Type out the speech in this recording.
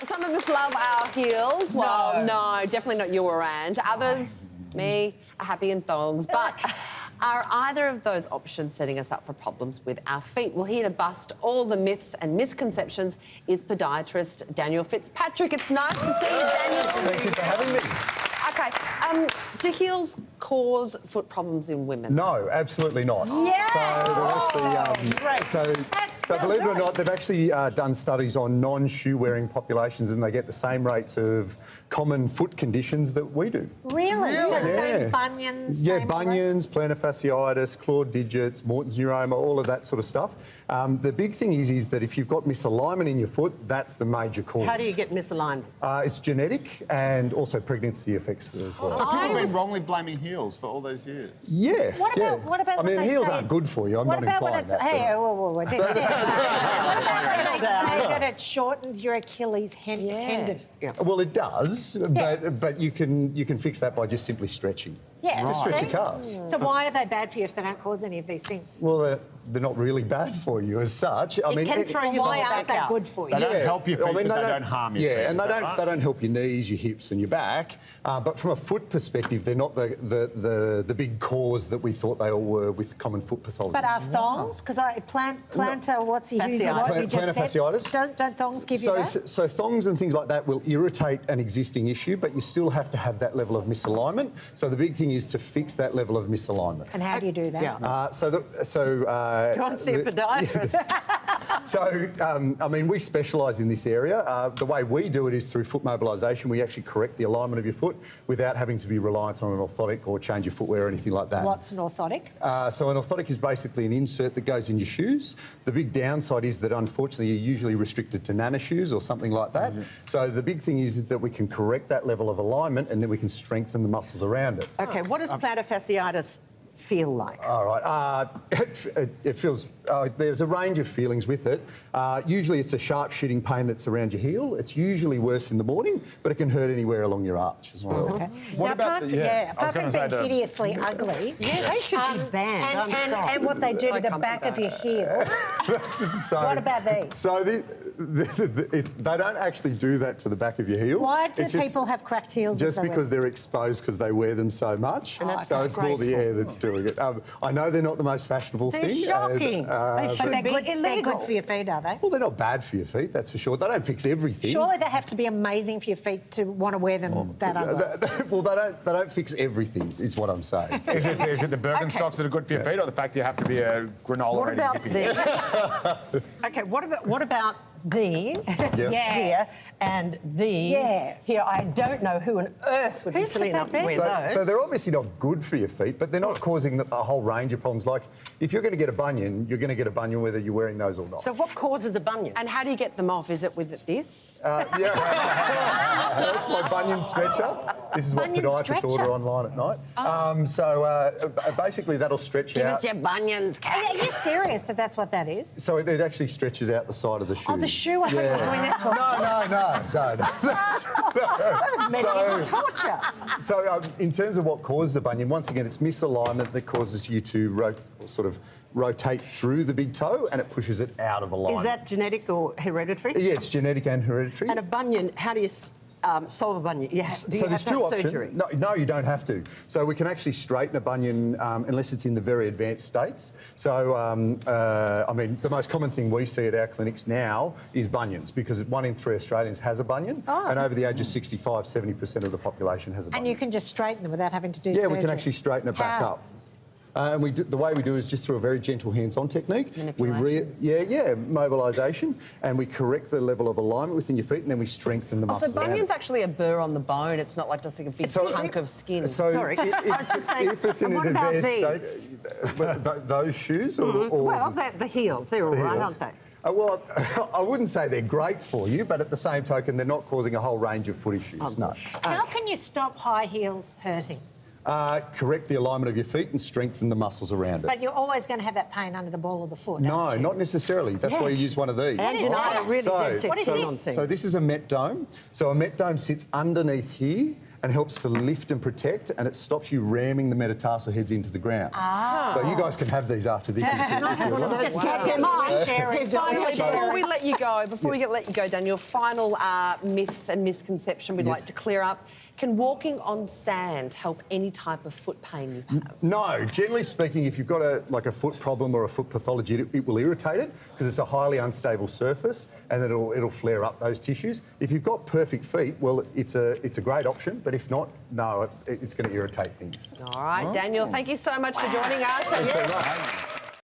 Some of us love our heels. Well, no, definitely not you, Arand. Others, me, are happy in thongs. But are either of those options setting us up for problems with our feet? Well, here to bust all the myths and misconceptions is podiatrist Daniel Fitzpatrick. It's nice to see you, Daniel. Thank you for having me. OK, do heels cause foot problems in women? No, absolutely not. Yeah. So believe it or not, they've actually done studies on non-shoe wearing populations, and they get the same rates of common foot conditions that we do. Really? So Yeah. same bunions? Yeah, same bunions, plantar fasciitis, clawed digits, Morton's neuroma, all of that sort of stuff. The big thing is that if you've got misalignment in your foot, that's the major cause. How do you get misalignment? It's genetic, and also pregnancy affects it as well. So people have been wrongly blaming heels for all those years. Yeah. What about, yeah. what about I mean, when they heels say... aren't good for you. I'm what not about when implying it's... that. Hey, but- what about when they say that it shortens your Achilles tendon? Yeah. Well, it does, but you can fix that by just simply stretching. Yeah. Just stretch See? your calves. So why are they bad for you if they don't cause any of these things? Well, they're not really bad for you as such. I It mean, can throw your Why lower aren't back they out. good for you? They don't help your feet because they don't harm your feet. Yeah, and is they that don't right? they don't help your knees, your hips, and your back. But from a foot perspective, they're not the big cause that we thought they all were with common foot pathologies. But are thongs? Because plantar, what's he using? Fasciitis. What you just Plantar said? fasciitis. Don't thongs give you that? So thongs and things like that will irritate an existing issue, but you still have to have that level of misalignment. So the big thing is to fix that level of misalignment. And how do you do that? Yeah. Go and see a podiatrist. I mean, we specialise in this area. The way we do it is through foot mobilisation. We actually correct the alignment of your foot without having to be reliant on an orthotic or change your footwear or anything like that. What's an orthotic? So an orthotic is basically an insert that goes in your shoes. The big downside is that unfortunately you're usually restricted to nano shoes or something like that. So the big thing is that we can correct that level of alignment and then we can strengthen the muscles around it. Okay, what does plantar fasciitis feel like? All right. It feels... there's a range of feelings with it. Usually it's a sharp shooting pain that's around your heel. It's usually worse in the morning, but it can hurt anywhere along your arch as well. Okay. What now, about apart, the- I was apart gonna from say being the- hideously ugly... Yeah, they should be banned. I'm sorry. And what they do to the back of your heel. What about these? So they don't actually do that to the back of your heel. Why do It's just- people have cracked heels? Just if they because wear they're exposed because they wear them so much. And that's so it's more the disgraceful. air that's doing it. I know they're not the most fashionable They're thing. shocking. They should But be they're illegal. good for your feet, are they? Well, they're not bad for your feet, that's for sure. They don't fix everything. Surely they have to be amazing for your feet to want to wear them that ugly. Well, they don't fix everything, is what I'm saying. Is it the Birkenstocks that are good for your feet, or the fact you have to be a granola What ready about hippie? these? Okay, what about these Yeah. here and these Yes. here? I don't know who on earth would be Who's silly put enough that to wear there? those. So they're obviously not good for your feet, but they're not causing a whole range of problems. Like, if you're going to get a bunion, you're going to get a bunion whether you're wearing those or not. So what causes a bunion? And how do you get them off? Is it with this? Yeah. That's my bunion stretcher. This is what Bunion podiatrists stretcher? order online at night. Basically, that'll stretch Give out. us your bunions, Kat. Are you serious that that's what that is? So it actually stretches out the side of the shoe. Oh, the shoe. I thought you were doing that to No. Torture. So in terms of what causes a bunion, once again, it's misalignment that causes you to rotate through the big toe, and it pushes it out of alignment. Is that genetic or hereditary? Yeah, it's genetic and hereditary. And a bunion, how do you solve a bunion? Do you have there's to two have options. surgery? No, you don't have to. So we can actually straighten a bunion unless it's in the very advanced states. So, I mean, the most common thing we see at our clinics now is bunions, because 1 in 3 Australians has a bunion, and over the age of 65, 70% of the population has a bunion. And you can just straighten them without having to do Yeah, surgery. we can actually straighten it back How? up. And the way we do is just through a very gentle hands-on technique. Manipulations. Mobilisation, and we correct the level of alignment within your feet, and then we strengthen the So muscles around it. bunion's actually a burr on the bone. It's not like just like a big chunk of skin. So Sorry, I was just saying, if it's in and what an about advanced state, those shoes or Well, the heels, they're all right, heels. aren't they? Well, I wouldn't say they're great for you, but at the same token, they're not causing a whole range of foot issues. No. How can you stop high heels hurting? Correct the alignment of your feet and strengthen the muscles around it. But you're always going to have that pain under the ball of the foot. No, aren't you? not necessarily. That's why you use one of these. And you know, that? really dead What is sexy this? nonsense. So this is a Met Dome. So a Met Dome sits underneath here, and helps to lift and protect, and it stops you ramming the metatarsal heads into the ground. So you guys can have these after this. if you like. Just get them on. Finally, before we let you go, Daniel, final myth and misconception we'd like to clear up. Can walking on sand help any type of foot pain you have? No, generally speaking, if you've got a foot problem or a foot pathology, it will irritate it because it's a highly unstable surface, and it'll flare up those tissues. If you've got perfect feet, well, it's a great option, but if not, no, it's going to irritate things. All right, Daniel, thank you so much for joining us. Thanks very much.